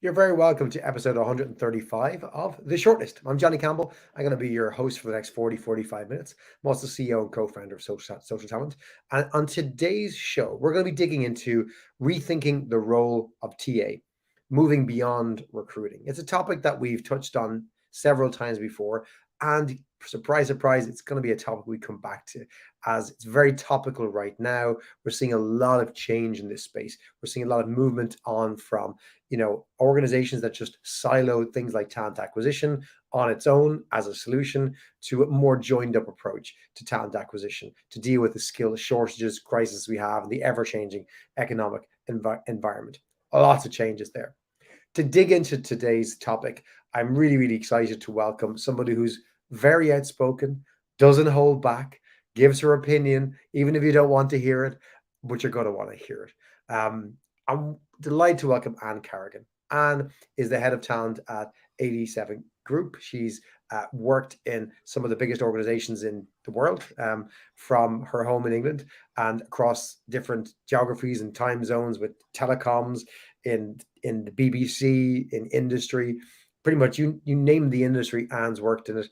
You're very welcome to episode 135 of The Shortlist. I'm Johnny Campbell. I'm going to be your host for the next 45 minutes. I'm also CEO and co-founder of Social Talent. And on today's show, we're going to be digging into rethinking the role of TA, moving beyond recruiting. It's a topic that we've touched on several times before. And surprise, surprise, it's going to be a topic we come back to as it's very topical right now. We're seeing a lot of change in this space. We're seeing a lot of movement on from organizations that just silo things like talent acquisition on its own as a solution to a more joined up approach to talent acquisition to deal with the skill shortages crisis we have and the ever-changing economic environment. Lots of changes there. To dig into today's topic, I'm really, really excited to welcome somebody who's very outspoken, doesn't hold back, gives her opinion, even if you don't want to hear it, but you're going to want to hear it. I'm delighted to welcome Anne Carrigan. Anne is the head of talent at EightySeven Group. She's worked in some of the biggest organizations in the world, from her home in England and across different geographies and time zones with telecoms, in the BBC, in industry. Pretty much you name the industry, Anne's worked in it.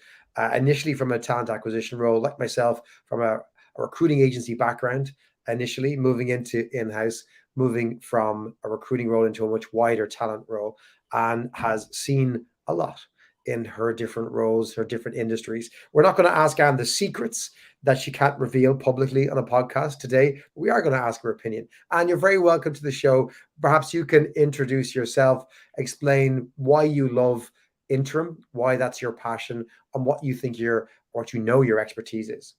Initially from a talent acquisition role, like myself, from a recruiting agency background, initially moving into in-house, moving from a recruiting role into a much wider talent role, and has seen a lot in her different roles, her different industries. We're not going to ask Anne the secrets that she can't reveal publicly on a podcast today. We are going to ask her opinion. Anne, you're very welcome to the show. Perhaps you can introduce yourself, explain why you love interim, why that's your passion, and what you think your expertise is.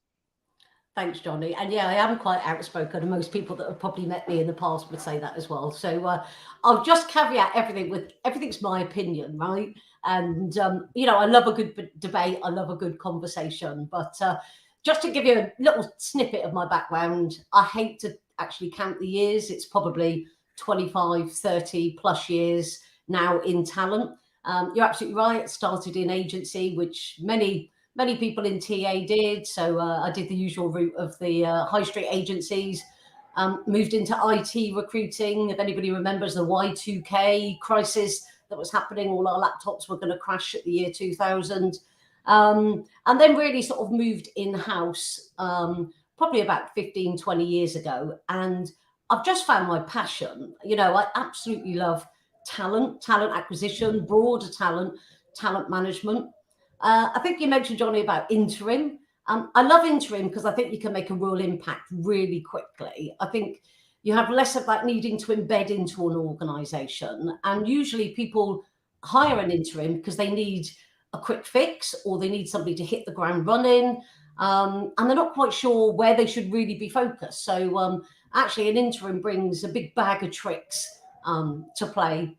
Thanks, Johnny. And yeah, I am quite outspoken, and most people that have probably met me in the past would say that as well. So I'll just caveat everything with everything's my opinion, right? And I love a good debate. I love a good conversation. But just to give you a little snippet of my background, I hate to actually count the years. It's probably 25, 30 plus years now in talent. You're absolutely right. It started in agency, which many people in TA did. So I did the usual route of the high street agencies, moved into IT recruiting. If anybody remembers the Y2K crisis that was happening, all our laptops were going to crash at the year 2000. And then really sort of moved in-house probably about 15, 20 years ago. And I've just found my passion. I absolutely love talent acquisition, broader talent management. I think you mentioned, Johnny, about interim. I love interim because I think you can make a real impact really quickly. I think you have less of that needing to embed into an organisation. And usually people hire an interim because they need a quick fix or they need somebody to hit the ground running. And they're not quite sure where they should really be focused. So actually an interim brings a big bag of tricks to play.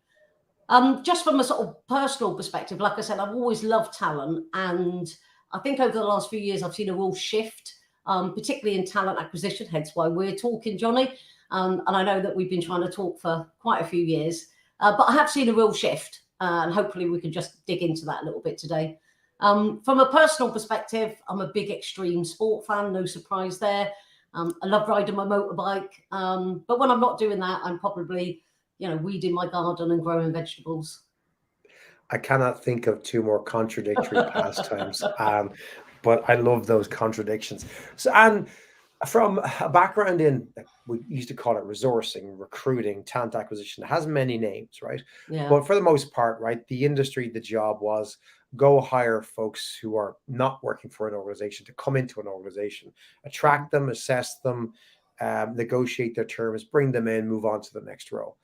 Just from a sort of personal perspective, like I said, I've always loved talent. And I think over the last few years, I've seen a real shift, particularly in talent acquisition, hence why we're talking, Johnny. And I know that we've been trying to talk for quite a few years, but I have seen a real shift. And hopefully we can just dig into that a little bit today. From a personal perspective, I'm a big extreme sport fan, no surprise there. I love riding my motorbike. But when I'm not doing that, I'm probably weeding my garden and growing vegetables. I cannot think of two more contradictory pastimes, but I love those contradictions. So, Anne, from a background in, we used to call it resourcing, recruiting, talent acquisition, it has many names, right? Yeah. But for the most part, right, the industry, the job was go hire folks who are not working for an organization to come into an organization, attract them, assess them, negotiate their terms, bring them in, move on to the next role.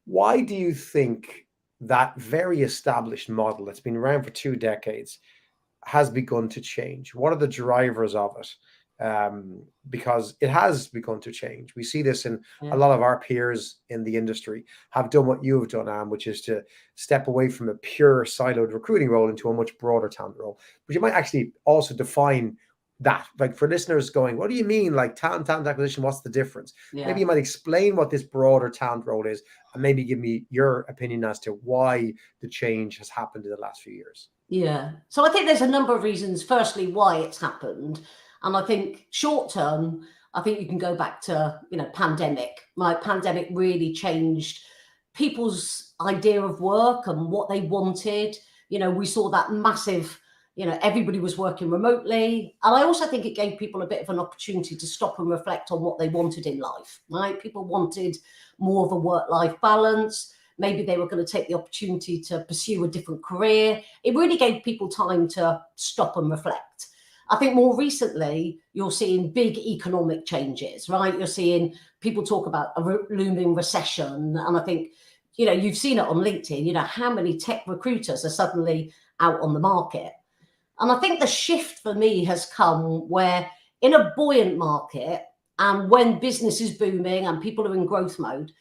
Why do you think that very established model that's been around for 2 decades has begun to change? What are the drivers of it? Because it has begun to change. We see this in a lot of our peers in the industry have done what you have done, Anne, which is to step away from a pure siloed recruiting role into a much broader talent role. But you might actually also define that, like for listeners going, what do you mean, like talent acquisition? What's the difference? Yeah. Maybe you might explain what this broader talent role is, and maybe give me your opinion as to why the change has happened in the last few years. Yeah. So I think there's a number of reasons. Firstly, why it's happened. And I think short term, I think you can go back to, pandemic. Pandemic really changed people's idea of work and what they wanted. We saw that massive, everybody was working remotely. And I also think it gave people a bit of an opportunity to stop and reflect on what they wanted in life, right? People wanted more of a work-life balance. Maybe they were going to take the opportunity to pursue a different career. It really gave people time to stop and reflect. I think more recently, you're seeing big economic changes, right? You're seeing people talk about a looming recession. And I think, you've seen it on LinkedIn, how many tech recruiters are suddenly out on the market. And I think the shift for me has come where in a buoyant market and when business is booming and people are in growth mode,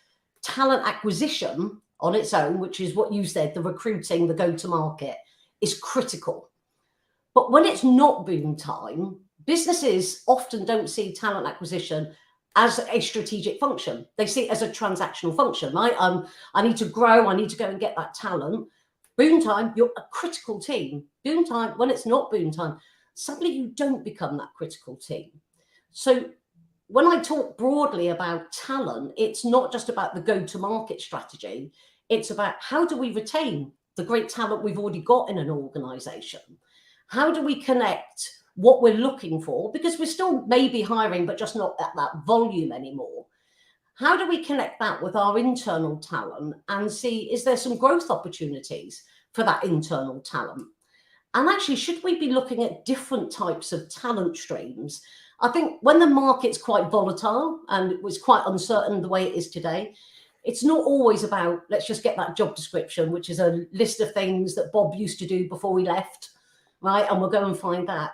talent acquisition on its own, which is what you said, the recruiting, the go-to-market, is critical. But when it's not boom time, businesses often don't see talent acquisition as a strategic function. They see it as a transactional function, right? I need to grow. I need to go and get that talent. Boom time, you're a critical team. Boom time, when it's not boom time, suddenly you don't become that critical team. So when I talk broadly about talent, it's not just about the go-to-market strategy. It's about how do we retain the great talent we've already got in an organization? How do we connect what we're looking for? Because we're still maybe hiring, but just not at that volume anymore. How do we connect that with our internal talent and see, is there some growth opportunities for that internal talent? And actually, should we be looking at different types of talent streams? I think when the market's quite volatile and it was quite uncertain the way it is today, it's not always about, let's just get that job description, which is a list of things that Bob used to do before we left, right? And we'll go and find that.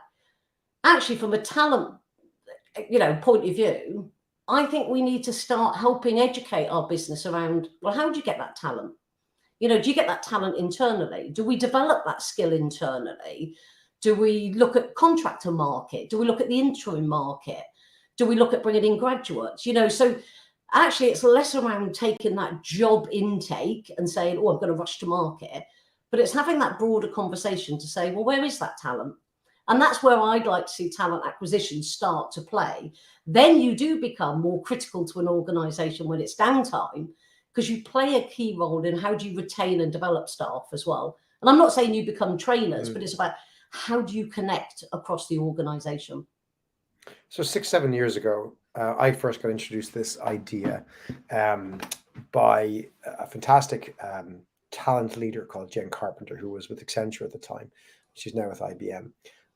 Actually, from a talent, point of view, I think we need to start helping educate our business around, well, how do you get that talent? Do you get that talent internally? Do we develop that skill internally? Do we look at contractor market? Do we look at the interim market? Do we look at bringing in graduates? So actually it's less around taking that job intake and saying, oh, I'm going to rush to market, but it's having that broader conversation to say, well, where is that talent? And that's where I'd like to see talent acquisition start to play. Then you do become more critical to an organization when it's downtime, because you play a key role in how do you retain and develop staff as well. And I'm not saying you become trainers, but it's about how do you connect across the organization? So 6-7 years ago, I first got introduced to this idea by a fantastic talent leader called Jen Carpenter, who was with Accenture at the time. She's now with IBM.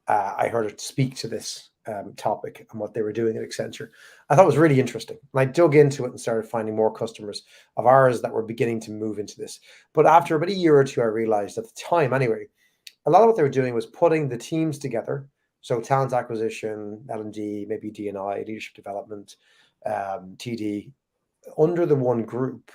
I heard her speak to this topic and what they were doing at Accenture. I thought it was really interesting. And I dug into it and started finding more customers of ours that were beginning to move into this. But after about a year or two, I realized at the time anyway, a lot of what they were doing was putting the teams together. So talent acquisition, L&D, maybe D&I, leadership development, TD, under the one group.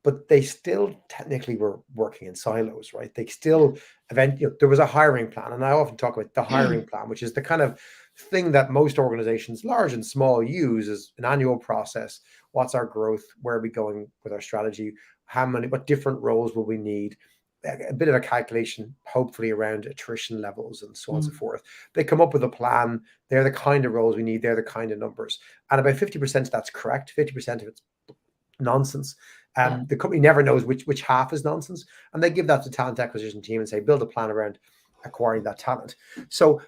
But they still technically were working in silos, right? They still there was a hiring plan. And I often talk about the hiring plan, which is the kind of thing that most organizations, large and small, use as an annual process. What's our growth? Where are we going with our strategy? What different roles will we need? A bit of a calculation, hopefully around attrition levels and so on and so forth. They come up with a plan. They're the kind of roles we need. They're the kind of numbers. And about 50% of that's correct. 50% of it's nonsense. The company never knows which half is nonsense. And they give that to the talent acquisition team and say, build a plan around acquiring that talent. So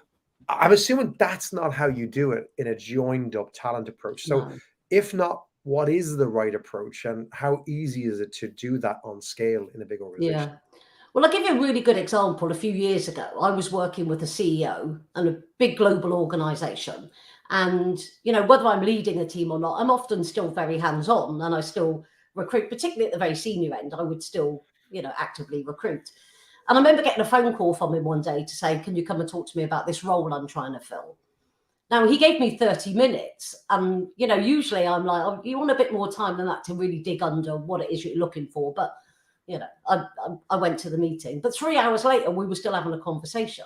I'm assuming that's not how you do it in a joined up talent approach. So if not, what is the right approach and how easy is it to do that on scale in a big organization? Yeah. Well, I'll give you a really good example. A few years ago, I was working with a CEO and a big global organization. And, whether I'm leading a team or not, I'm often still very hands-on and I still recruit, particularly at the very senior end. I would still, actively recruit. And I remember getting a phone call from him one day to say, can you come and talk to me about this role I'm trying to fill? Now, he gave me 30 minutes. And, usually I'm like, oh, you want a bit more time than that to really dig under what it is you're looking for. But I went to the meeting, but 3 hours later, we were still having a conversation.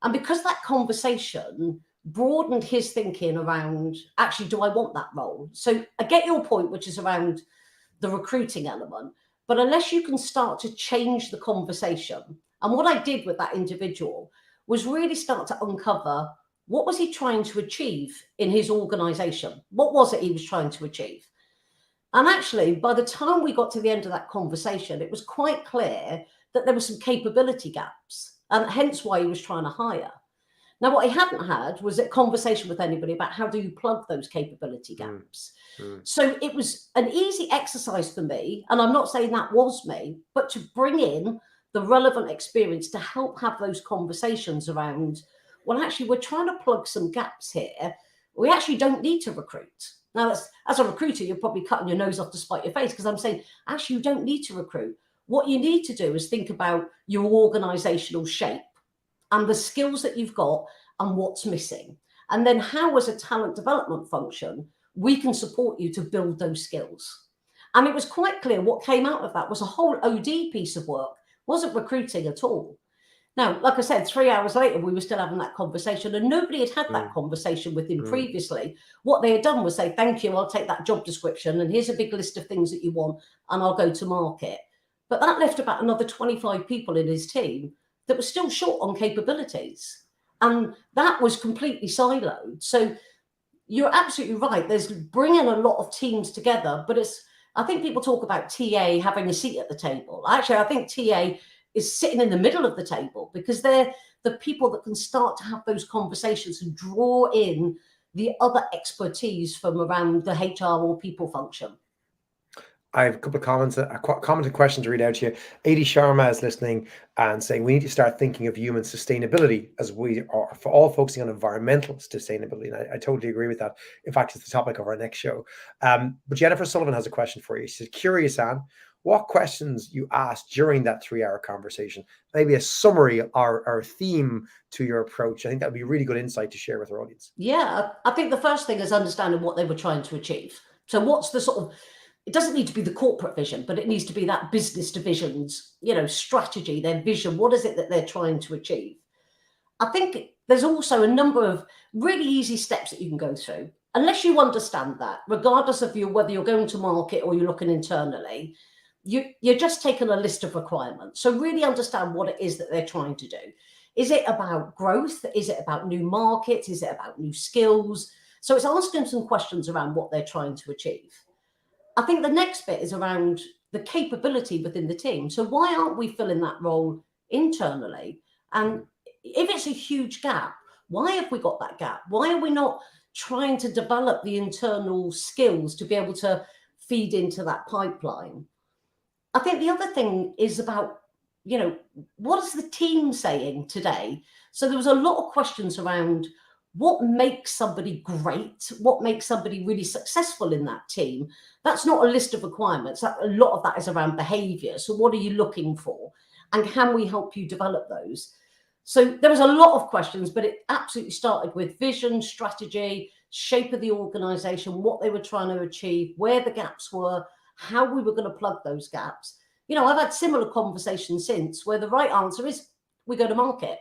And because that conversation broadened his thinking around, actually, do I want that role? So I get your point, which is around the recruiting element, but unless you can start to change the conversation. And what I did with that individual was really start to uncover, what was he trying to achieve in his organization? What was it he was trying to achieve? And actually, by the time we got to the end of that conversation, it was quite clear that there were some capability gaps, and hence why he was trying to hire. Now, what he hadn't had was a conversation with anybody about how do you plug those capability gaps. So it was an easy exercise for me, and I'm not saying that was me, but to bring in the relevant experience to help have those conversations around, well, actually, we're trying to plug some gaps here. We actually don't need to recruit. Now, as a recruiter, you're probably cutting your nose off to spite your face, because I'm saying, actually, you don't need to recruit. What you need to do is think about your organizational shape and the skills that you've got and what's missing. And then how, as a talent development function, we can support you to build those skills. And it was quite clear what came out of that was a whole OD piece of work, wasn't recruiting at all. Now, like I said, 3 hours later, we were still having that conversation, and nobody had had that conversation with him previously. What they had done was say, thank you, I'll take that job description, and here's a big list of things that you want, and I'll go to market. But that left about another 25 people in his team that were still short on capabilities. And that was completely siloed. So you're absolutely right. There's bringing a lot of teams together, but I think people talk about TA having a seat at the table. Actually, I think TA is sitting in the middle of the table, because they're the people that can start to have those conversations and draw in the other expertise from around the HR or people function. I have a couple of comments, a commented question to read out to you. Adi Sharma is listening and saying we need to start thinking of human sustainability as we are for all focusing on environmental sustainability. And I totally agree with that. In fact, it's the topic of our next show. But Jennifer Sullivan has a question for you. She says, curious, Anne, what questions you asked during that 3-hour conversation? Maybe a summary or theme to your approach. I think that would be really good insight to share with our audience. Yeah, I think the first thing is understanding what they were trying to achieve. So what's the sort of, it doesn't need to be the corporate vision, but it needs to be that business division's, strategy, their vision. What is it that they're trying to achieve? I think there's also a number of really easy steps that you can go through. Unless you understand that, regardless of whether you're going to market or you're looking internally, you're just taking a list of requirements. So really understand what it is that they're trying to do. Is it about growth? Is it about new markets? Is it about new skills? So it's asking some questions around what they're trying to achieve. I think the next bit is around the capability within the team. So why aren't we filling that role internally? And if it's a huge gap, why have we got that gap? Why are we not trying to develop the internal skills to be able to feed into that pipeline? I think the other thing is about, what is the team saying today? So there was a lot of questions around what makes somebody great, what makes somebody really successful in that team. That's not a list of requirements. A lot of that is around behavior. So what are you looking for? And can we help you develop those? So there was a lot of questions, but it absolutely started with vision, strategy, shape of the organization, what they were trying to achieve, where the gaps were, how we were going to plug those gaps. I've had similar conversations since where the right answer is we go to market.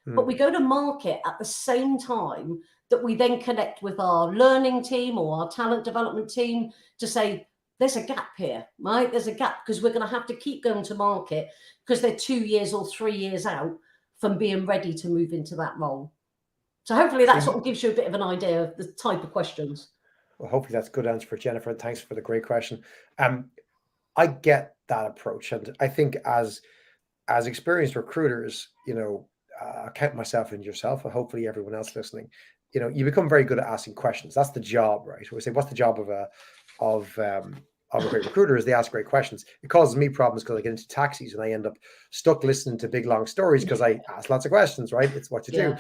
But we go to market at the same time that we then connect with our learning team or our talent development team to say, there's a gap here, right? There's a gap because we're going to have to keep going to market because they're 2 years or 3 years out from being ready to move into that role. So hopefully that sort of gives you a bit of an idea of the type of questions. Well, hopefully that's a good answer for Jennifer. And thanks for the great question. I get that approach. And I think as experienced recruiters, I count myself and yourself, and hopefully everyone else listening, you become very good at asking questions. That's the job, right? We say, what's the job of a great recruiter? Is they ask great questions. It causes me problems because I get into taxis and I end up stuck listening to big long stories because I ask lots of questions, right? It's what you do.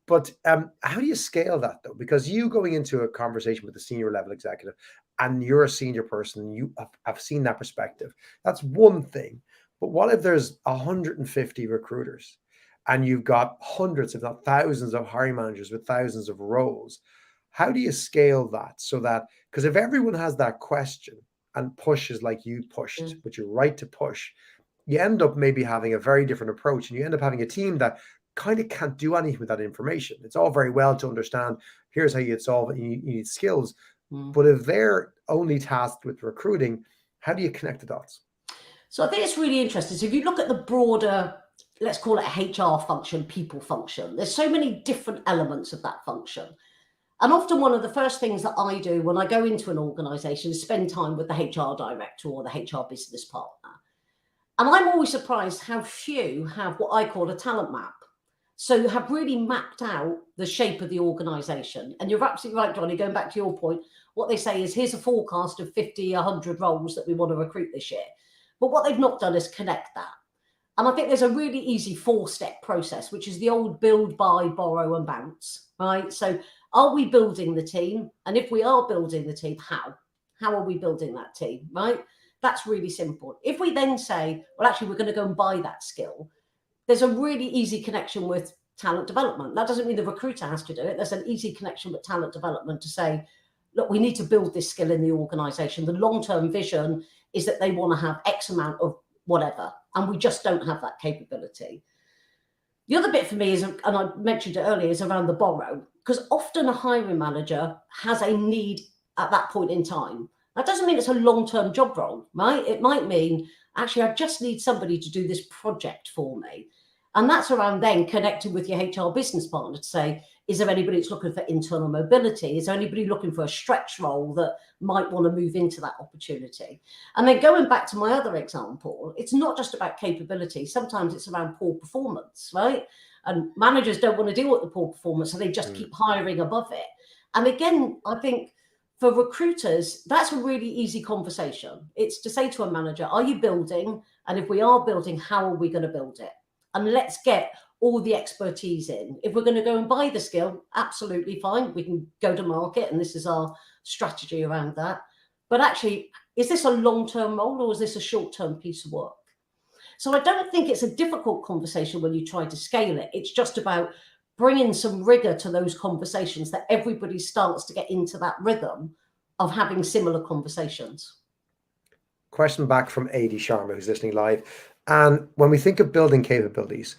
But how do you scale that though? Because you going into a conversation with a senior level executive and you're a senior person, you have seen that perspective. That's one thing. But what if there's 150 recruiters and you've got hundreds, if not thousands of hiring managers with thousands of roles? How do you scale that so that, because if everyone has that question and pushes like you pushed, but you're right to push, you end up maybe having a very different approach and you end up having a team that kind of can't do anything with that information. It's all very well to understand, here's how you'd solve it, you need skills. But if they're only tasked with recruiting, how do you connect the dots? So I think it's really interesting. So if you look at the broader, let's call it a HR function, people function, there's so many different elements of that function. And often one of the first things that I do when I go into an organization is spend time with the HR director or the HR business partner. And I'm always surprised how few have what I call a talent map. So have really mapped out the shape of the organization. And you're absolutely right, Johnny, going back to your point, what they say is here's a forecast of 50, 100 roles that we want to recruit this year. But what they've not done is connect that. And I think there's a really easy 4-step process, which is the old build, buy, borrow, and bounce, right? So are we building the team? And if we are building the team, how? How are we building that team, right? That's really simple. If we then say, well, actually, we're going to go and buy that skill, there's a really easy connection with talent development. That doesn't mean the recruiter has to do it. There's an easy connection with talent development to say, look, we need to build this skill in the organization. The long-term vision is that they want to have X amount of whatever, and we just don't have that capability. The other bit for me is, and I mentioned it earlier, is around the borrow, because often a hiring manager has a need at that point in time. That doesn't mean it's a long-term job role, right? It might mean, actually, I just need somebody to do this project for me. And that's around then connecting with your HR business partner to say, is there anybody that's looking for internal mobility? Is there anybody looking for a stretch role that might want to move into that opportunity? And then going back to my other example, it's not just about capability. Sometimes it's around poor performance, right? And managers don't want to deal with the poor performance, so they just keep hiring above it. And again, I think for recruiters, that's a really easy conversation. It's to say to a manager, are you building? And if we are building, how are we going to build it? And let's get all the expertise in. If we're going to go and buy the skill, absolutely fine. We can go to market, and this is our strategy around that. But actually, is this a long-term role or is this a short-term piece of work? So I don't think it's a difficult conversation when you try to scale it. It's just about bringing some rigor to those conversations, that everybody starts to get into that rhythm of having similar conversations. Question back from AD Sharma, who's listening live. And when we think of building capabilities,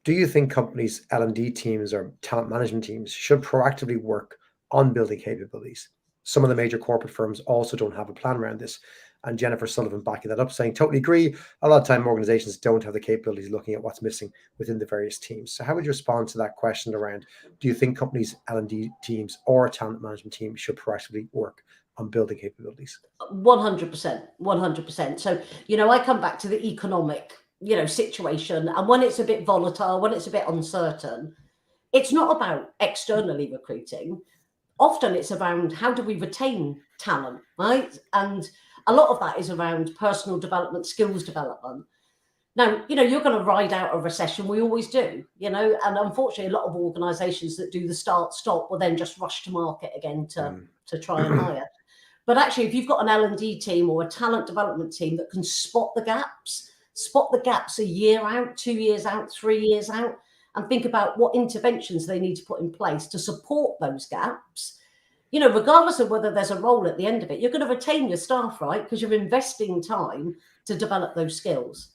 do you think companies, L&D teams or talent management teams should proactively work on building capabilities? Some of the major corporate firms also don't have a plan around this. And Jennifer Sullivan backing that up, saying, totally agree. A lot of time organizations don't have the capabilities looking at what's missing within the various teams. So how would you respond to that question around, do you think companies, L&D teams or talent management teams should proactively work on building capabilities? 100%. So, I come back to the economic, situation. And when it's a bit volatile, when it's a bit uncertain, it's not about externally recruiting. Often it's around how do we retain talent, right? And a lot of that is around personal development, skills development. Now, you're going to ride out a recession. We always do, and unfortunately, a lot of organizations that do the start-stop will then just rush to market again to try and hire. But actually, if you've got an L&D team or a talent development team that can spot the gaps a year out, 2 years out, 3 years out, and think about what interventions they need to put in place to support those gaps, regardless of whether there's a role at the end of it, you're going to retain your staff, right? Because you're investing time to develop those skills.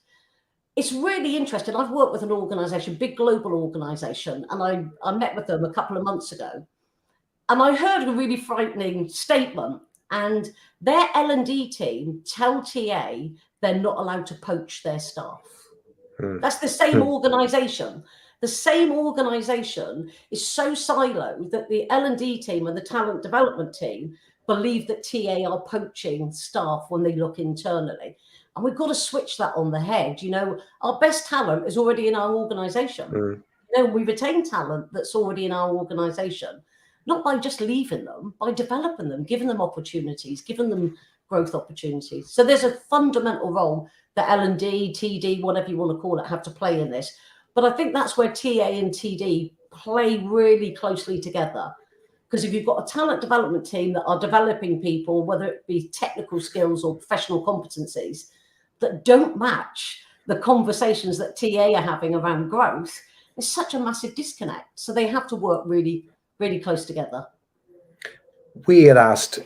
It's really interesting. I've worked with an organization, big global organization, and I met with them a couple of months ago. And I heard a really frightening statement. And their L&D team tell TA they're not allowed to poach their staff. That's the same organization. The same organization is so siloed that the L&D team and the talent development team believe that TA are poaching staff when they look internally. And we've got to switch that on the head. Our best talent is already in our organization. We retain talent that's already in our organization, not by just leaving them, by developing them, giving them opportunities, giving them growth opportunities. So there's a fundamental role that L&D, TD, whatever you want to call it, have to play in this. But I think that's where TA and TD play really closely together. Because if you've got a talent development team that are developing people, whether it be technical skills or professional competencies, that don't match the conversations that TA are having around growth, there's such a massive disconnect. So they have to work really, really close together. We had asked,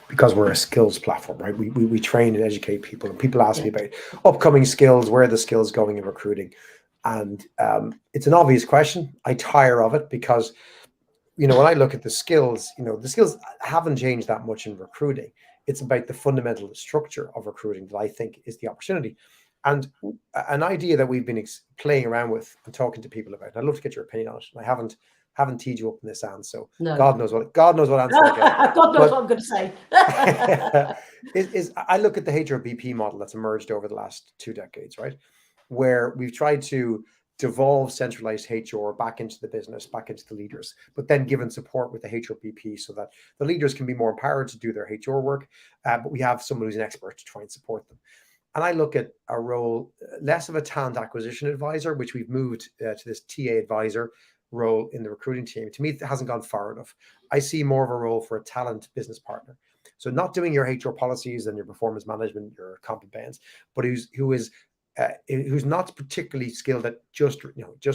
because we're a skills platform, right? We train and educate people, and people ask me about upcoming skills, where are the skills going in recruiting? And it's an obvious question. I tire of it because, when I look at the skills haven't changed that much in recruiting. It's about the fundamental structure of recruiting that I think is the opportunity. And an idea that we've been playing around with and talking to people about, and I'd love to get your opinion on it. I haven't Haven't teed you up in this, Anne. So No. God knows what answer I get. God knows what I'm going to say. I look at the HRBP model that's emerged over the last 2 decades, right? Where we've tried to devolve centralized HR back into the business, back into the leaders, but then given support with the HRBP so that the leaders can be more empowered to do their HR work, but we have someone who's an expert to try and support them. And I look at a role less of a talent acquisition advisor, which we've moved to this TA advisor role in the recruiting team. To me, it hasn't gone far enough. I see more of a role for a talent business partner. So not doing your HR policies and your performance management, your comp and bands, but who's not particularly skilled at just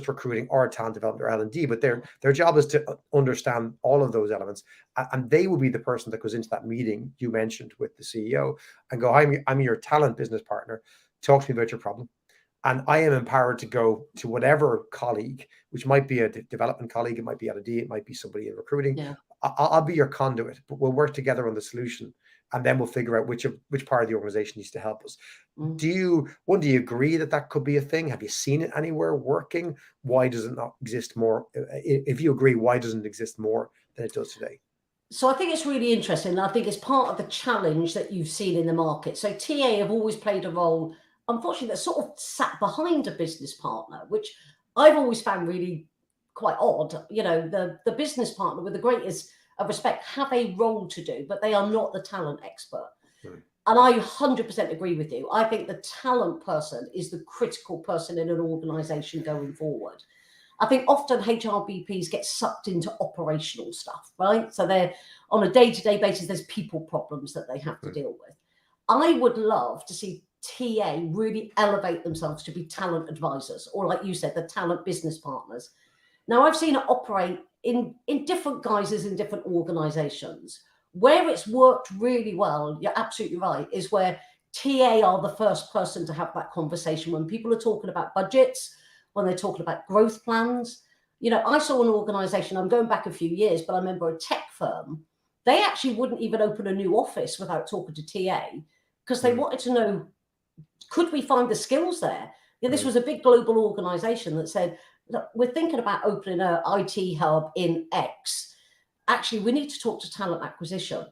recruiting or talent development or L&D, but their job is to understand all of those elements, and they will be the person that goes into that meeting you mentioned with the CEO and go, I'm your talent business partner. Talk to me about your problem. And I am empowered to go to whatever colleague, which might be a development colleague, it might be L&D, it might be somebody in recruiting. Yeah. I'll be your conduit, but we'll work together on the solution, and then we'll figure out which part of the organization needs to help us. Do you agree that could be a thing? Have you seen it anywhere working? Why does it not exist more? If you agree, why doesn't it exist more than it does today? So I think it's really interesting. I think it's part of the challenge that you've seen in the market. So TA have always played a role, unfortunately, that sort of sat behind a business partner, which I've always found really quite odd. You know, the business partner, with the greatest of respect, have a role to do, but they are not the talent expert. And I 100% agree with you. I think the talent person is the critical person in an organization going forward. I think often HRBPs get sucked into operational stuff, right? So they're on a day-to-day basis, there's people problems that they have to deal with. I would love to see TA really elevate themselves to be talent advisors, or like you said, the talent business partners. Now, I've seen it operate in different guises in different organizations. Where it's worked really well, you're absolutely right, is where TA are the first person to have that conversation when people are talking about budgets, when they're talking about growth plans. You know, I saw an organization, I'm going back a few years, but I remember a tech firm, they actually wouldn't even open a new office without talking to TA, because they wanted to know, could we find the skills there? Yeah, this was a big global organization that said, look, we're thinking about opening an IT hub in X. Actually, we need to talk to talent acquisition.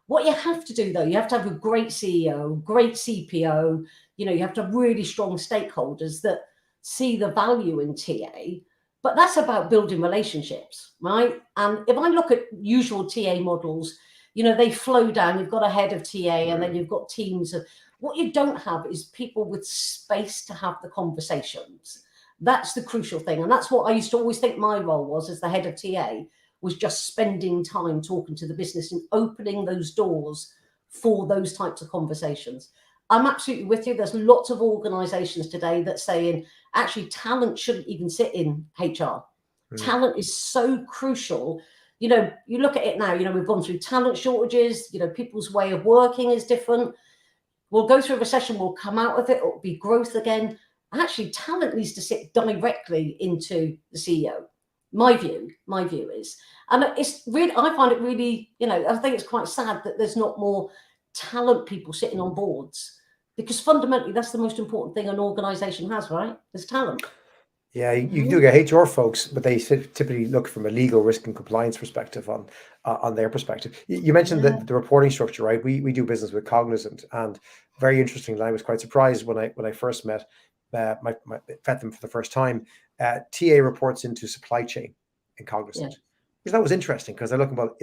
What you have to do, though, you have to have a great CEO, great CPO. You know, you have to have really strong stakeholders that see the value in TA. But that's about building relationships, right? And if I look at usual TA models, you know, they flow down. You've got a head of TA, and then you've got teams. What you don't have is people with space to have the conversations. That's the crucial thing. And that's what I used to always think my role was as the head of TA, was just spending time talking to the business and opening those doors for those types of conversations. I'm absolutely with you. There's lots of organizations today that saying, actually, talent shouldn't even sit in HR. Talent is so crucial. You know, you look at it now, you know, we've gone through talent shortages, you know, people's way of working is different. We'll go through a recession, we'll come out of it, it'll be growth again. Actually, talent needs to sit directly into the CEO. My view is, and it's really, I find it really, you know, I think it's quite sad that there's not more talent people sitting on boards, because fundamentally that's the most important thing an organization has, right? There's talent. Yeah, you do get HR folks, but they typically look from a legal risk and compliance perspective on their perspective. You mentioned the reporting structure, right? We do business with Cognizant, and very interestingly, I was quite surprised when I first met them for the first time. TA reports into supply chain in Cognizant. Because that was interesting, because they're looking about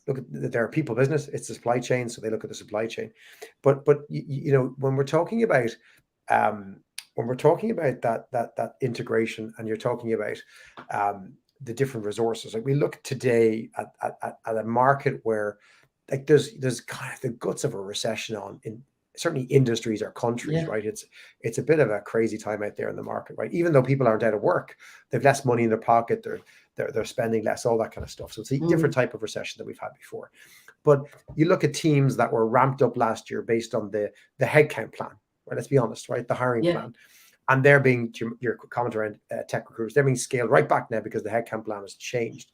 they're a people business, it's the supply chain, so they look at the supply chain. But you know, when we're talking about that integration, and you're talking about the different resources, like we look today at a market where, like, there's kind of the guts of a recession in certainly industries or countries, right? It's a bit of a crazy time out there in the market, right? Even though people aren't out of work, they've less money in their pocket, they're spending less, all that kind of stuff. So it's a different type of recession that we've had before. But you look at teams that were ramped up last year based on the headcount plan, right? Let's be honest, right? The hiring plan. And they're being, your comment around tech recruiters, they're being scaled right back now because the headcount plan has changed.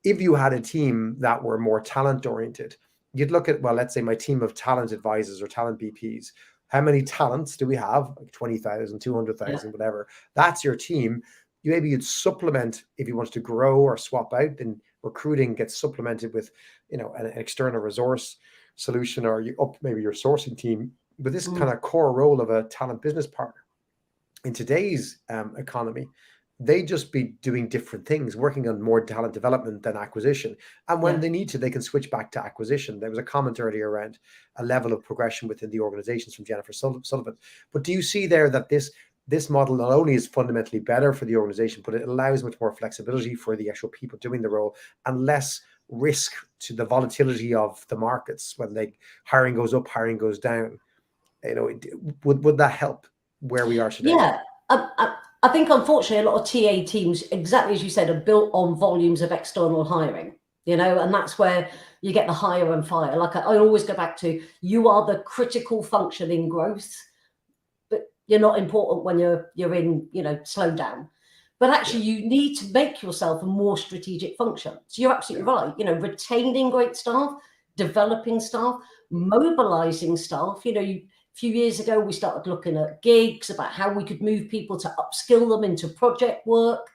If you had a team that were more talent oriented, you'd look at, well, let's say my team of talent advisors or talent BPs. How many talents do we have? Like 20,000, 200,000, whatever. That's your team. maybe you'd supplement if you want to grow or swap out. Then recruiting gets supplemented with, an external resource solution, or you up maybe your sourcing team. But this kind of core role of a talent business partner in today's economy, they just be doing different things, working on more talent development than acquisition. And when they need to, they can switch back to acquisition. There was a comment earlier around a level of progression within the organizations from Jennifer Sullivan. But do you see there that this model not only is fundamentally better for the organization, but it allows much more flexibility for the actual people doing the role and less risk to the volatility of the markets when hiring goes up, hiring goes down? Would that help where we are today? Yeah. I think, unfortunately, a lot of TA teams, exactly as you said, are built on volumes of external hiring, and that's where you get the hire and fire. Like I always go back to, you are the critical function in growth, but you're not important when you're in, slowdown. But actually, you need to make yourself a more strategic function. So you're absolutely right. Retaining great staff, developing staff, mobilizing staff. A few years ago, we started looking at gigs, about how we could move people to upskill them into project work.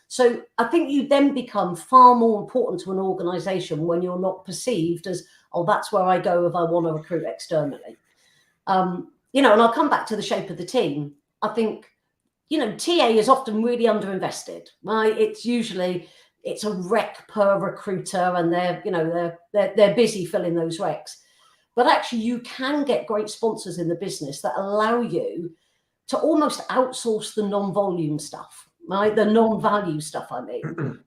So I think you then become far more important to an organization when you're not perceived as, oh, that's where I go if I want to recruit externally. And I'll come back to the shape of the team. I think, TA is often really underinvested, right? It's a rec per recruiter, and they're busy filling those recs. But actually, you can get great sponsors in the business that allow you to almost outsource the non-volume stuff, right? The non-value stuff, I mean.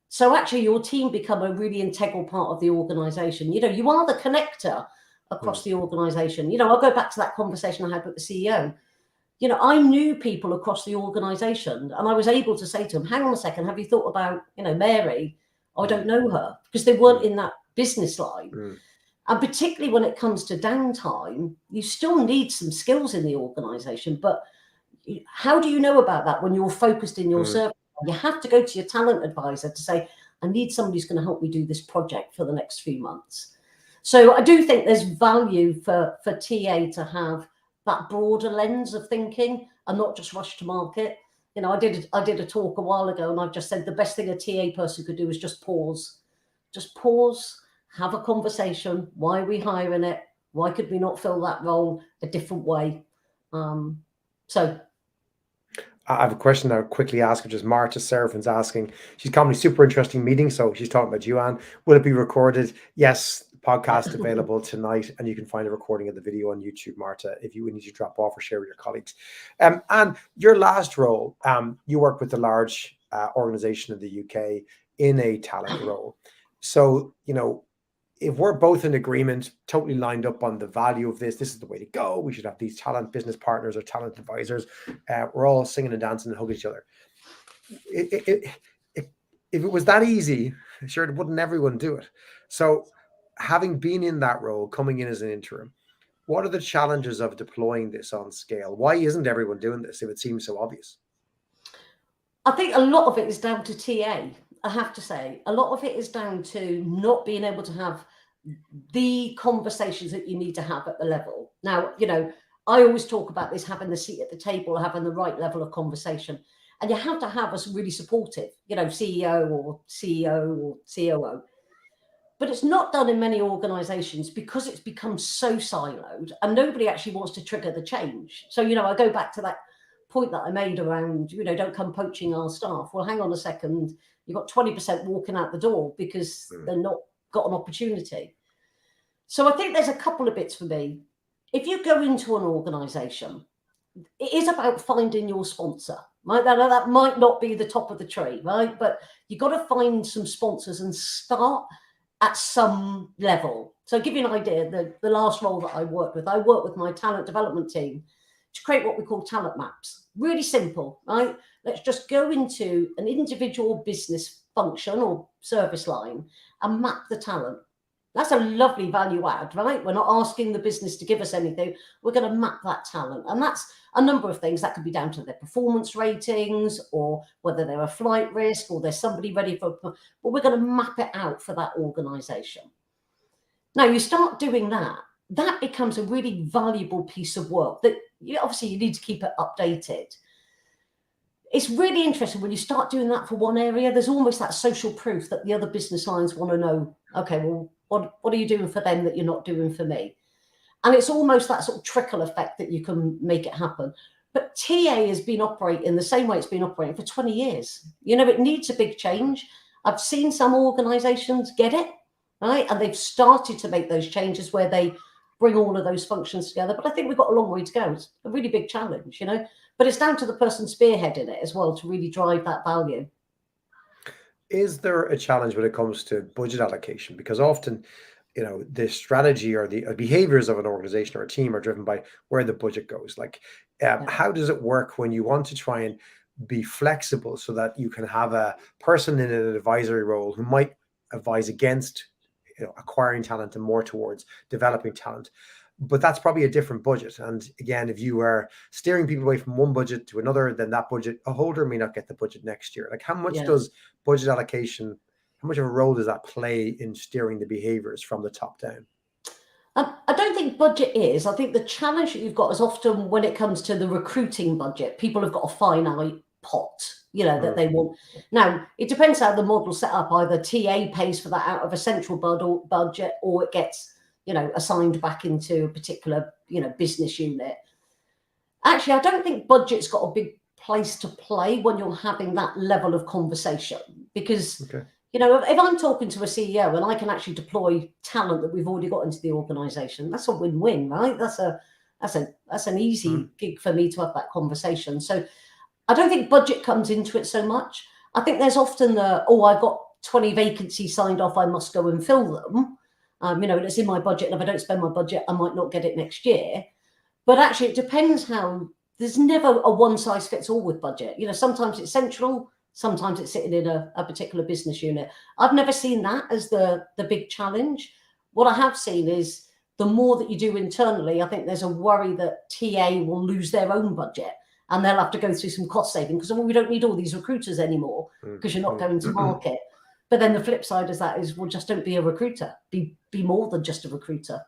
So actually, your team become a really integral part of the organization. You are the connector across the organization. I'll go back to that conversation I had with the CEO. I knew people across the organization, and I was able to say to them, hang on a second, have you thought about, Mary? Oh, I don't know her, because they weren't in that business line. And particularly when it comes to downtime, you still need some skills in the organization. But how do you know about that when you're focused in your service? You have to go to your talent advisor to say, I need somebody who's going to help me do this project for the next few months. So I do think there's value for TA to have that broader lens of thinking and not just rush to market. I did a talk a while ago, and I've just said the best thing a TA person could do is just pause. Just pause. Have a conversation. Why are we hiring it? Why could we not fill that role a different way? So I have a question I'll quickly ask, which is Marta Seraphin's asking. She's coming super interesting meeting. So she's talking about you, Anne. Will it be recorded? Yes. Podcast available tonight, and you can find a recording of the video on YouTube, Marta, if you need to drop off or share with your colleagues. And your last role, you work with a large organization in the UK in a talent role. So, if we're both in agreement, totally lined up on the value of this is the way to go. We should have these talent business partners or talent advisors. We're all singing and dancing and hugging each other. If it was that easy, sure, wouldn't everyone do it? So having been in that role, coming in as an interim, what are the challenges of deploying this on scale? Why isn't everyone doing this if it seems so obvious? I think a lot of it is down to TA. I have to say, a lot of it is down to not being able to have the conversations that you need to have at the level. Now, I always talk about this, having the seat at the table, having the right level of conversation. And you have to have us really supportive, CEO or COO. But it's not done in many organizations because it's become so siloed and nobody actually wants to trigger the change. So, I go back to that point that I made around, don't come poaching our staff. Well, hang on a second. You've got 20% walking out the door because they're not got an opportunity. So I think there's a couple of bits for me. If you go into an organization, it is about finding your sponsor, right? That might not be the top of the tree, right? But you've got to find some sponsors and start at some level. So I'll give you an idea. The last role that I worked with my talent development team to create what we call talent maps. Really simple, right? Let's just go into an individual business function or service line and map the talent. That's a lovely value add, right? We're not asking the business to give us anything. We're going to map that talent. And that's a number of things. That could be down to their performance ratings, or whether they're a flight risk, or there's somebody ready for, but we're going to map it out for that organization. Now you start doing that. That becomes a really valuable piece of work that obviously you need to keep it updated. it's really interesting when you start doing that for one area. There's almost that social proof that the other business lines want to know, okay, well, what are you doing for them that you're not doing for me? And it's almost that sort of trickle effect that you can make it happen. But TA has been operating the same way it's been operating for 20 years. You know, it needs a big change. I've seen some organizations get it, right? And they've started to make those changes where they bring all of those functions together. But I think we've got a long way to go. It's a really big challenge, you know, but it's down to the person spearheading it as well to really drive that value. Is there a challenge when it comes to budget allocation? Because often, you know, the strategy or the behaviors of an organization or a team are driven by where the budget goes. Like, how does it work when you want to try and be flexible so that you can have a person in an advisory role who might advise against, you know, acquiring talent and more towards developing talent? But that's probably a different budget. And again, if you are steering people away from one budget to another, then that budget, a holder may not get the budget next year. Like, how much does budget allocation, how much of a role does that play in steering the behaviors from the top down? I don't think budget is. I think the challenge that you've got is often when it comes to the recruiting budget, people have got a finite pot, you know, that they want. Now, it depends how the model's set up. Either TA pays for that out of a central budget, or it gets, you know, assigned back into a particular, you know, business unit. Actually, I don't think budget's got a big place to play when you're having that level of conversation, because you know, if I'm talking to a CEO and I can actually deploy talent that we've already got into the organization, that's a win-win, right? That's an easy gig for me to have that conversation. So I don't think budget comes into it so much. I think there's often the, oh, I've got 20 vacancies signed off, I must go and fill them. You know, it's in my budget, and if I don't spend my budget, I might not get it next year. But actually, it depends how. There's never a one size fits all with budget. You know, sometimes it's central, sometimes it's sitting in a particular business unit. I've never seen that as the big challenge. What I have seen is the more that you do internally, I think there's a worry that TA will lose their own budget and they'll have to go through some cost saving because, well, we don't need all these recruiters anymore because you're not going to market. But then the flip side of that is, well, just don't be a recruiter. Be more than just a recruiter.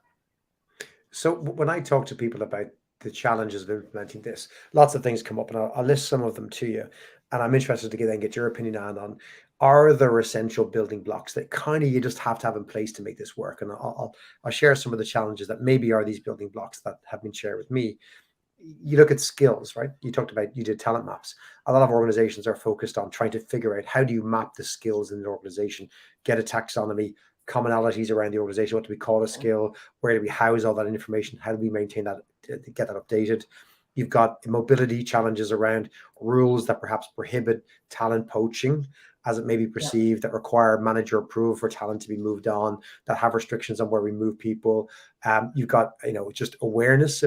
So when I talk to people about the challenges of implementing this, lots of things come up, and I'll list some of them to you. And I'm interested to get your opinion, Anne, on, are there essential building blocks that kind of you just have to have in place to make this work? And I'll share some of the challenges that maybe are these building blocks that have been shared with me. You look at skills, right? You talked about, you did talent maps. A lot of organizations are focused on trying to figure out, how do you map the skills in an organization, get a taxonomy, commonalities around the organization. What do we call a skill? Where do we house all that information? How do we maintain that, get that updated? You've got mobility challenges around rules that perhaps prohibit talent poaching, as it may be perceived, that require manager approval for talent to be moved on, that have restrictions on where we move people. You've got, you know, just awareness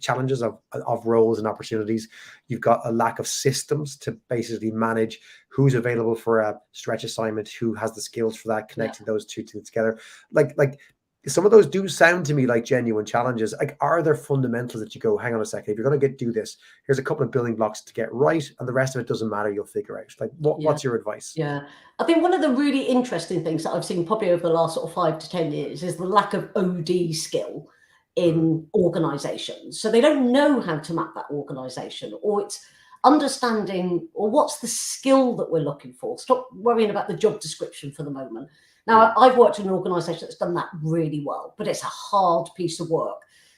challenges of roles and opportunities. You've got a lack of systems to basically manage who's available for a stretch assignment, who has the skills for that, connecting those two things together. Like some of those do sound to me like genuine challenges. Like, are there fundamentals that you go, hang on a second, if you're going to do this, here's a couple of building blocks to get right, and the rest of it doesn't matter, you'll figure out. Like, what's your advice? Yeah, I think one of the really interesting things that I've seen probably over the last sort of 5 to 10 years is the lack of OD skill in organizations. So they don't know how to map that organization, or it's understanding, or what's the skill that we're looking for. Stop worrying about the job description for the moment. Now, I've worked in an organization that's done that really well, but it's a hard piece of work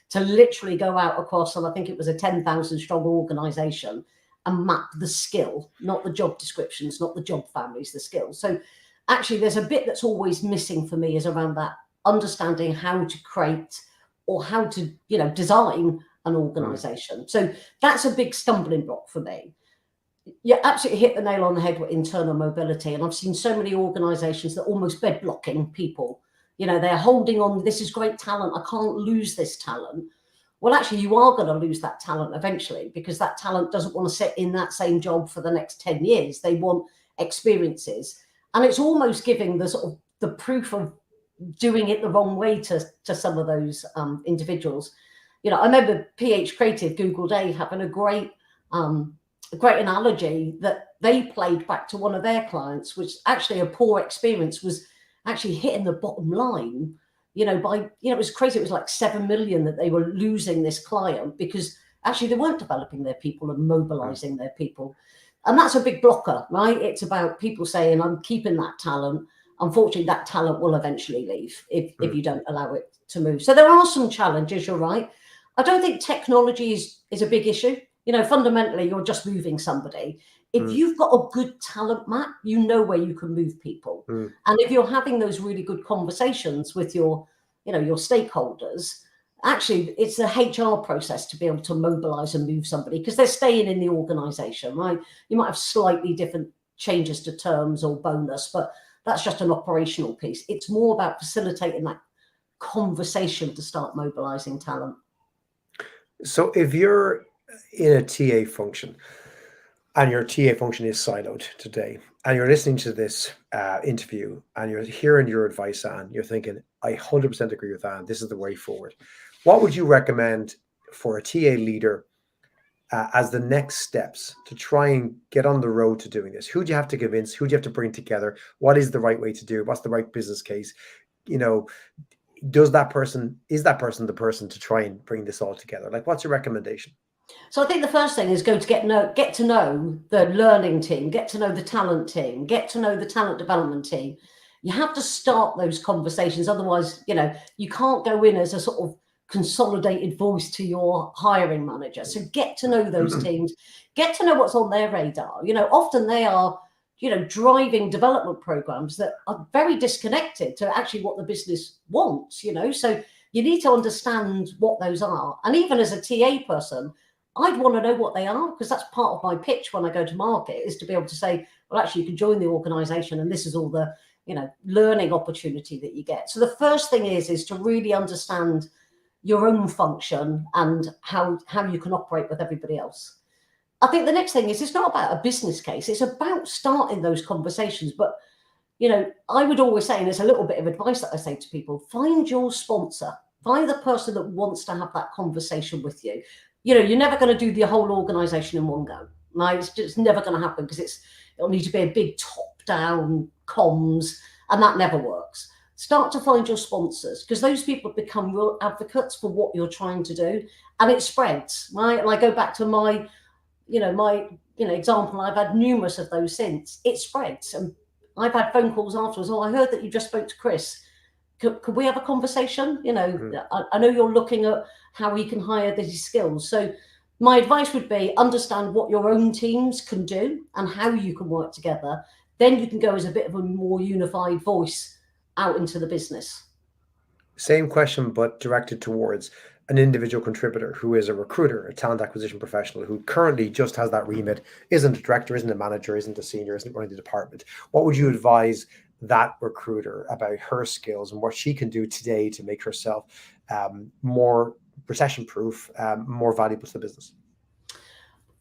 to literally go out across, and I think it was a 10,000 strong organization, and map the skill, not the job descriptions, not the job families, the skills. So actually there's a bit that's always missing for me, is around that understanding how to create, or how to, you know, design an organization. So that's a big stumbling block for me. You absolutely hit the nail on the head with internal mobility. And I've seen so many organizations that are almost bed blocking people. You know, they're holding on, this is great talent, I can't lose this talent. Well, actually, you are going to lose that talent eventually, because that talent doesn't want to sit in that same job for the next 10 years. They want experiences. And it's almost giving the sort of the proof of doing it the wrong way to some of those individuals. You know, I remember PH Creative, Google Day, having a great analogy that they played back to one of their clients, which actually a poor experience was actually hitting the bottom line, you know, by, you know, it was crazy. It was like 7 million that they were losing this client because actually they weren't developing their people and mobilizing their people. And that's a big blocker, right? It's about people saying, I'm keeping that talent. Unfortunately, that talent will eventually leave if you don't allow it to move. So there are some challenges, you're right. I don't think technology is a big issue. Fundamentally, you're just moving somebody. If you've got a good talent map, you know where you can move people. And if you're having those really good conversations with your stakeholders, actually, it's the HR process to be able to mobilize and move somebody because they're staying in the organization, right? You might have slightly different changes to terms or bonus, but that's just an operational piece. It's more about facilitating that conversation to start mobilizing talent. So if you're in a TA function and your TA function is siloed today, and you're listening to this interview and you're hearing your advice, Anne, you're thinking, I 100% agree with Anne, this is the way forward. What would you recommend for a TA leader as the next steps to try and get on the road to doing this? Who do you have to convince? Who do you have to bring together? What is the right way to do it? What's the right business case? Is that person the person to try and bring this all together? Like, what's your recommendation? So I think the first thing is get to know the learning team, get to know the talent team, get to know the talent development team. You have to start those conversations. Otherwise, you can't go in as a sort of consolidated voice to your hiring manager. So get to know those teams, get to know what's on their radar. Often they are, driving development programs that are very disconnected to actually what the business wants, so you need to understand what those are. And even as a TA person, I'd want to know what they are, because that's part of my pitch when I go to market, is to be able to say, well, actually, you can join the organization and this is all the, learning opportunity that you get. So the first thing is to really understand your own function and how you can operate with everybody else. I think the next thing is it's not about a business case. It's about starting those conversations. But, I would always say, and it's a little bit of advice that I say to people, find your sponsor, find the person that wants to have that conversation with you. You're never going to do the whole organization in one go. Right? It's just never going to happen because it'll need to be a big top-down comms, and that never works. Start to find your sponsors, because those people become real advocates for what you're trying to do, and it spreads, right? And I go back to my example. I've had numerous of those since. It spreads, and I've had phone calls afterwards. Oh, I heard that you just spoke to Chris. Could we have a conversation? I know you're looking at how we can hire these skills. So my advice would be understand what your own teams can do and how you can work together. Then you can go as a bit of a more unified voice out into the business. Same question, but directed towards an individual contributor who is a recruiter, a talent acquisition professional, who currently just has that remit, isn't a director, isn't a manager, isn't a senior, isn't running the department. What would you advise that recruiter about her skills and what she can do today to make herself more recession-proof, more valuable to the business?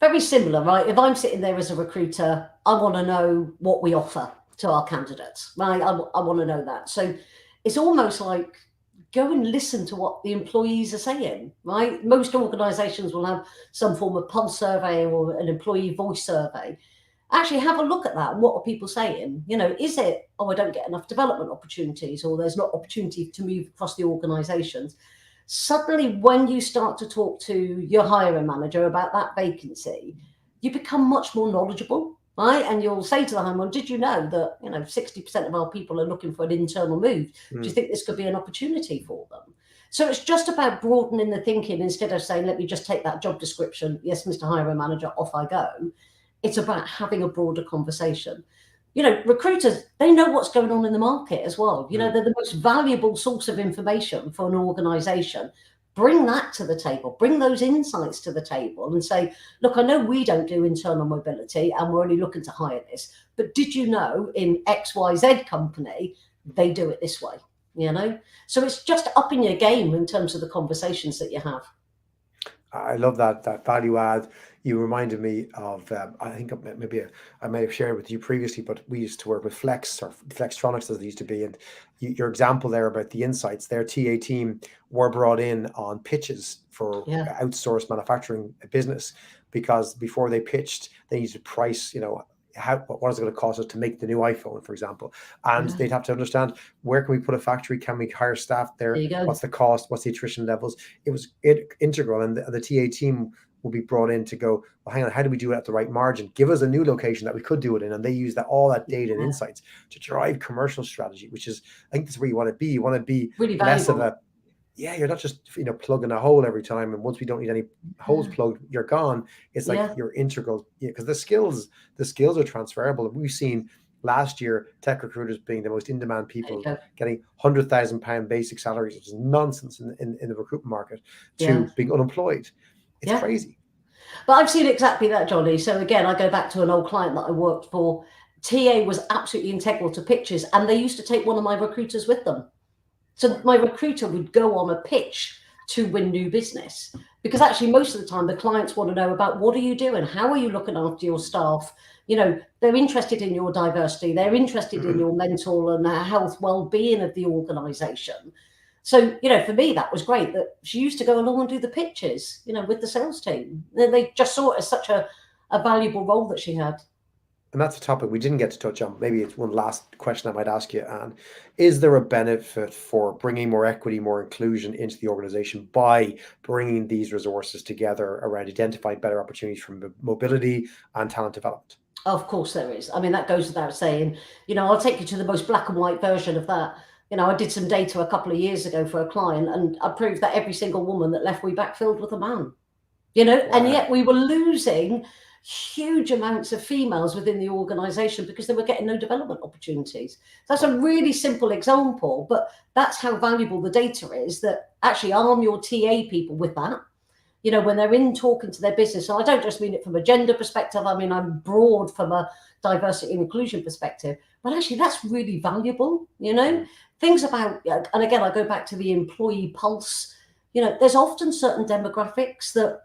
Very similar, right? If I'm sitting there as a recruiter, I want to know what we offer to our candidates, right? I want to know that. So it's almost like go and listen to what the employees are saying, right? Most organizations will have some form of pulse survey or an employee voice survey. Actually have a look at that. And what are people saying? Is it, I don't get enough development opportunities, or there's not opportunity to move across the organizations? Suddenly, when you start to talk to your hiring manager about that vacancy, you become much more knowledgeable, right? And you'll say to the hiring manager, did you know that 60% of our people are looking for an internal move? Do you think this could be an opportunity for them? So it's just about broadening the thinking instead of saying, let me just take that job description. Yes, Mr. Hiring Manager, off I go. It's about having a broader conversation. Recruiters, they know what's going on in the market as well. They're the most valuable source of information for an organization. Bring that to the table, bring those insights to the table and say, look, I know we don't do internal mobility and we're only looking to hire this, but did you know in XYZ company, they do it this way, So it's just upping your game in terms of the conversations that you have. I love that value add. You reminded me of, I think maybe I may have shared with you previously, but we used to work with Flex or Flextronics as it used to be. And your example there about the insights, their TA team were brought in on pitches for outsourced manufacturing business, because before they pitched, they needed to price, what is it going to cost us to make the new iPhone, for example? And they'd have to understand, where can we put a factory? Can we hire staff there? What's the cost? What's the attrition levels? It was integral. And the TA team will be brought in to go, well, hang on, how do we do it at the right margin? Give us a new location that we could do it in. And they use all that data and insights to drive commercial strategy, which is, I think that's where you want to be. You want to be really less of valuable. you're not just, plugging a hole every time. And once we don't need any holes plugged, you're gone. It's like you're integral, because the skills are transferable. We've seen last year tech recruiters being the most in-demand people, getting £100,000 basic salaries, which is nonsense in the recruitment market, to being unemployed. It's crazy. But I've seen exactly that, Johnny. So again, I go back to an old client that I worked for. TA was absolutely integral to pitches, and they used to take one of my recruiters with them. So my recruiter would go on a pitch to win new business, because actually most of the time the clients want to know about, what are you doing? How are you looking after your staff? They're interested in your diversity. They're interested in your mental and health well-being of the organization. So, for me, that was great that she used to go along and do the pitches, with the sales team. They just saw it as such a valuable role that she had. And that's a topic we didn't get to touch on. Maybe it's one last question I might ask you, Anne. Is there a benefit for bringing more equity, more inclusion into the organization by bringing these resources together around identifying better opportunities for mobility and talent development? Of course there is. I mean, that goes without saying. I'll take you to the most black and white version of that. I did some data a couple of years ago for a client, and I proved that every single woman that left, we backfilled with a man. And yet we were losing huge amounts of females within the organization because they were getting no development opportunities. That's a really simple example, but that's how valuable the data is, that actually arm your TA people with that. When they're in talking to their business. And I don't just mean it from a gender perspective. I mean, I'm broad from a diversity and inclusion perspective, but actually that's really valuable. Things about, and again, I go back to the employee pulse. There's often certain demographics that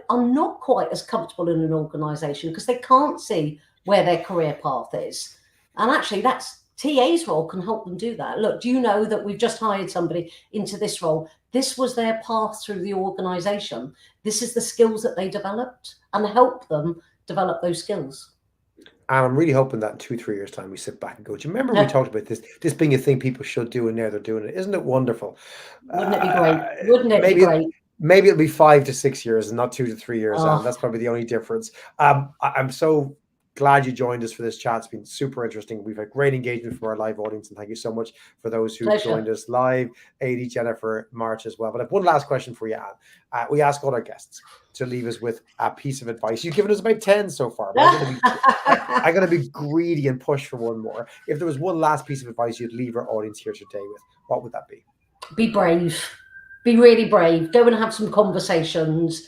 are not quite as comfortable in an organization because they can't see where their career path is. And actually that's TA's role, can help them do that. Look, do you know that we've just hired somebody into this role? This was their path through the organization. This is the skills that they developed, and help them develop those skills. And I'm really hoping that in 2-3 years' time we sit back and go, do you remember we talked about this being a thing people should do, and now they're doing it? Isn't it wonderful? Wouldn't it be great? Wouldn't it be great? Maybe it'll be 5 to 6 years and not 2 to 3 years. And that's probably the only difference. I'm so glad you joined us for this chat. It's been super interesting. We've had great engagement from our live audience, and thank you so much for those who joined us live. 80, Jennifer, March as well. But I have one last question for you, Anne. We ask all our guests to leave us with a piece of advice. You've given us about 10 so far, but I'm going to be greedy and push for one more. If there was one last piece of advice you'd leave our audience here today with, what would that be? Be brave. Be really brave. Go and have some conversations.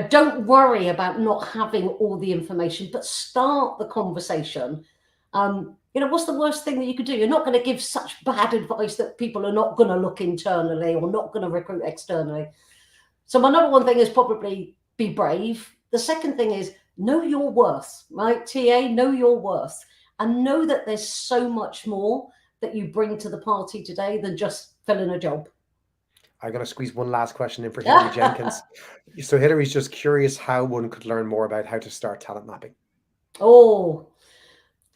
Don't worry about not having all the information, but start the conversation. What's the worst thing that you could do? You're not going to give such bad advice that people are not going to look internally or not going to recruit externally. So my number one thing is probably be brave. The second thing is know your worth, right? TA, know your worth, and know that there's so much more that you bring to the party today than just filling a job. I'm going to squeeze one last question in for Hilary Jenkins. So Hilary's just curious how one could learn more about how to start talent mapping. Oh,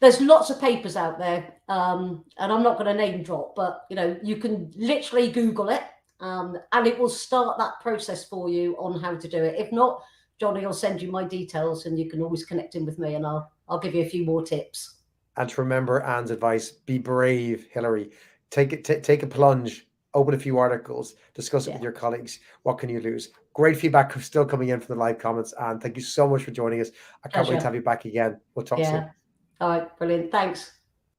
there's lots of papers out there, and I'm not going to name drop, but you can literally Google it, and it will start that process for you on how to do it. If not, Johnny will send you my details, and you can always connect in with me, and I'll give you a few more tips. And to remember Anne's advice, be brave, Hilary. Take a plunge. Open a few articles, discuss it with your colleagues. What can you lose? Great feedback still coming in from the live comments. And thank you so much for joining us. I can't wait to have you back again. We'll talk soon. All right, brilliant. Thanks.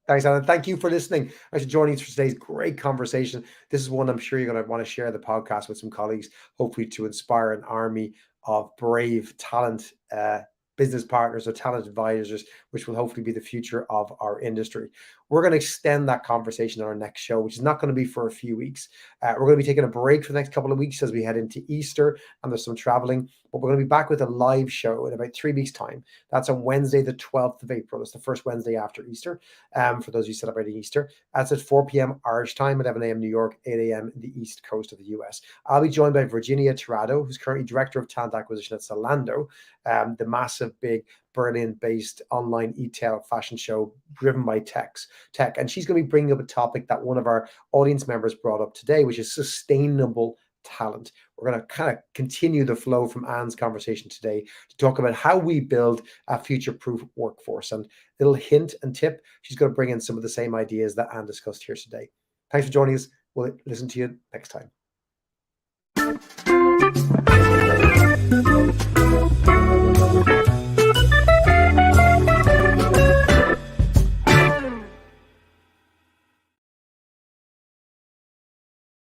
Thanks, Anna. Thank you for listening. Thanks for joining us for today's great conversation. This is one I'm sure you're going to want to share the podcast with some colleagues, hopefully to inspire an army of brave talent business partners or talent advisors, which will hopefully be the future of our industry. We're going to extend that conversation on our next show, which is not going to be for a few weeks. We're going to be taking a break for the next couple of weeks as we head into Easter, and there's some traveling, but we're going to be back with a live show in about 3 weeks' time. That's on Wednesday, the 12th of April. It's the first Wednesday after Easter. For those of you celebrating Easter, that's at 4 p.m. Irish time, 11 a.m. New York, 8 a.m. in the East Coast of the US. I'll be joined by Virginia Tirado, who's currently Director of Talent Acquisition at Zalando, the massive, big Berlin-based online e-tail fashion show driven by tech. And she's going to be bringing up a topic that one of our audience members brought up today, which is sustainable talent. We're going to kind of continue the flow from Anne's conversation today to talk about how we build a future-proof workforce. And little hint and tip, she's going to bring in some of the same ideas that Anne discussed here today. Thanks for joining us. We'll listen to you next time.